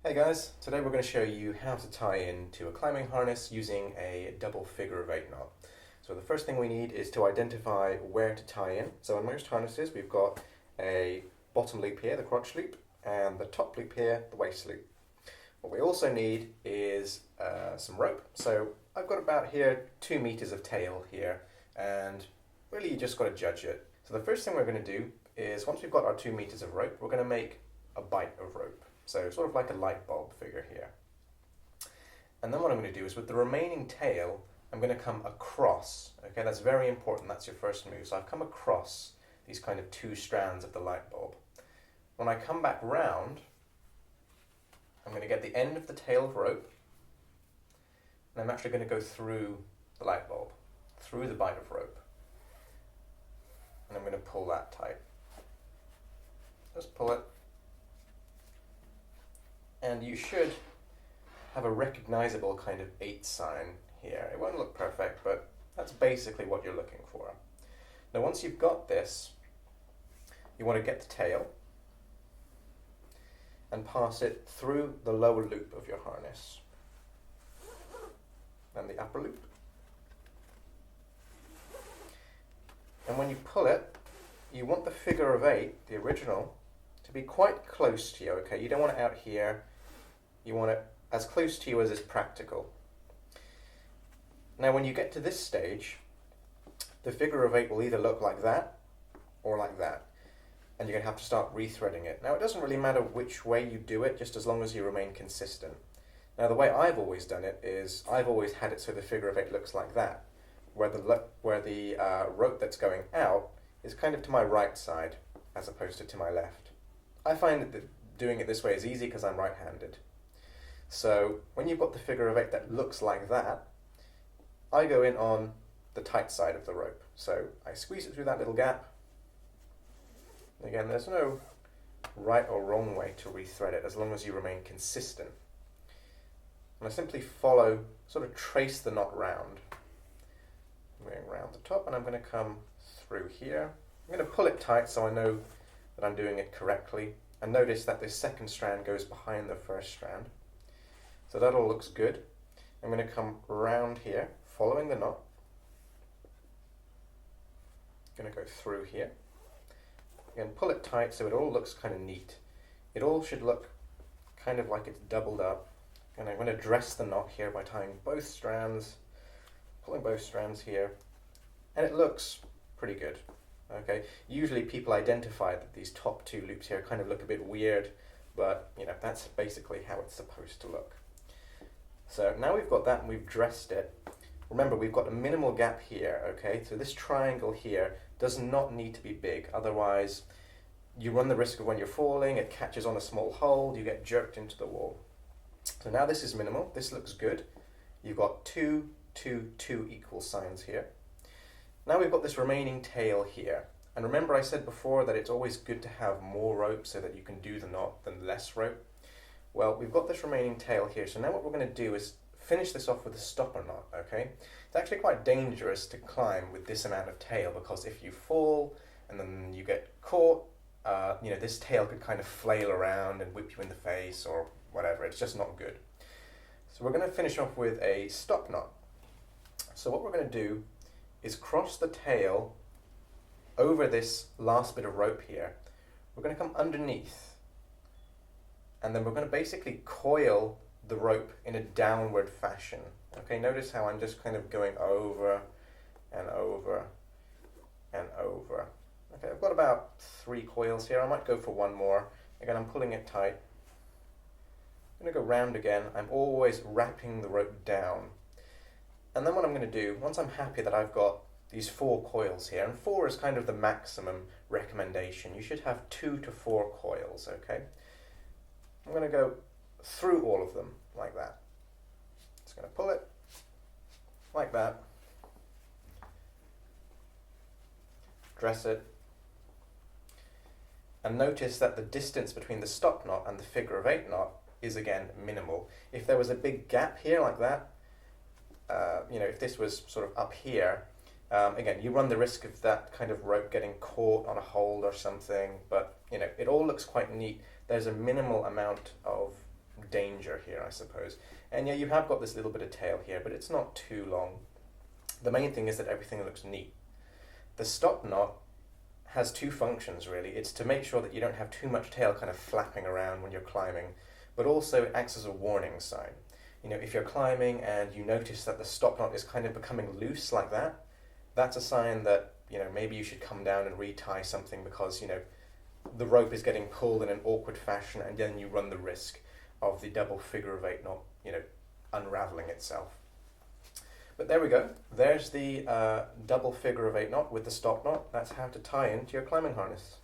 Hey guys, today we're going to show you how to tie into a climbing harness using a double figure of 8 knot. So the first thing we need is to identify where to tie in. So in most harnesses we've got a bottom loop here, the crotch loop, and the top loop here, the waist loop. What we also need is some rope. So I've got about here 2 meters of tail here, and really you just got to judge it. So the first thing we're going to do is, once we've got our 2 meters of rope, we're going to make a bight of rope. So sort of like a light bulb figure here. And then what I'm going to do is, with the remaining tail, I'm going to come across. Okay, that's very important. That's your first move. So I've come across these kind of 2 strands of the light bulb. When I come back round, I'm going to get the end of the tail of rope, and I'm actually going to go through the light bulb, through the bight of rope. And I'm going to pull that tight. Just pull it. And you should have a recognizable kind of 8 sign here. It won't look perfect, but that's basically what you're looking for. Now once you've got this, you want to get the tail and pass it through the lower loop of your harness and the upper loop. And when you pull it, you want the figure of 8, the original, to be quite close to you, okay? You don't want it out here. You want it as close to you as is practical. Now when you get to this stage, the figure of 8 will either look like that or like that. And you're going to have to start rethreading it. Now it doesn't really matter which way you do it, just as long as you remain consistent. Now the way I've always done it is, I've always had it so the figure of 8 looks like that, where the rope that's going out is kind of to my right side as opposed to my left. I find that doing it this way is easy because I'm right-handed. So when you've got the figure of 8 that looks like that, I go in on the tight side of the rope. So I squeeze it through that little gap. Again, there's no right or wrong way to rethread it as long as you remain consistent. And I simply follow, sort of trace the knot round. I'm going round the top, and I'm going to come through here. I'm going to pull it tight so I know that I'm doing it correctly. And notice that this second strand goes behind the first strand. So that all looks good. I'm going to come round here, following the knot. Going to go through here. Again, pull it tight so it all looks kind of neat. It all should look kind of like it's doubled up. And I'm going to dress the knot here by tying both strands, pulling both strands here. And it looks pretty good. Okay, usually people identify that these top 2 loops here kind of look a bit weird, but you know, that's basically how it's supposed to look. So now we've got that and we've dressed it. Remember, we've got a minimal gap here, okay? So this triangle here does not need to be big, otherwise you run the risk of, when you're falling, it catches on a small hole, you get jerked into the wall. So now this is minimal, this looks good. You've got 2, 2, 2 equal signs here. Now we've got this remaining tail here. And remember, I said before that it's always good to have more rope so that you can do the knot than less rope. Well, we've got this remaining tail here, so now what we're going to do is finish this off with a stopper knot, okay? It's actually quite dangerous to climb with this amount of tail, because if you fall and then you get caught, you know, this tail could kind of flail around and whip you in the face or whatever. It's just not good. So we're going to finish off with a stop knot. So what we're going to do is cross the tail over this last bit of rope here. We're going to come underneath, and then we're going to basically coil the rope in a downward fashion. Okay, notice how I'm just kind of going over and over and over. Okay, I've got about 3 coils here. I might go for 1 more. Again, I'm pulling it tight. I'm going to go round again. I'm always wrapping the rope down. And then what I'm going to do, once I'm happy that I've got these 4 coils here, and 4 is kind of the maximum recommendation. You should have 2 to 4 coils, okay? I'm going to go through all of them like that. Just going to pull it like that. Dress it. And notice that the distance between the stop knot and the figure of 8 knot is again minimal. If there was a big gap here like that, you know, if this was sort of up here, again, you run the risk of that kind of rope getting caught on a hold or something, but you know, it all looks quite neat. There's a minimal amount of danger here, I suppose. And yeah, you have got this little bit of tail here, but it's not too long. The main thing is that everything looks neat. The stop knot has two functions really. It's to make sure that you don't have too much tail kind of flapping around when you're climbing, but also it acts as a warning sign. You know, if you're climbing and you notice that the stop knot is kind of becoming loose like that, that's a sign that, you know, maybe you should come down and retie something because, you know, the rope is getting pulled in an awkward fashion, and then you run the risk of the double figure of 8 knot, you know, unraveling itself. But there we go. There's the double figure of 8 knot with the stop knot. That's how to tie into your climbing harness.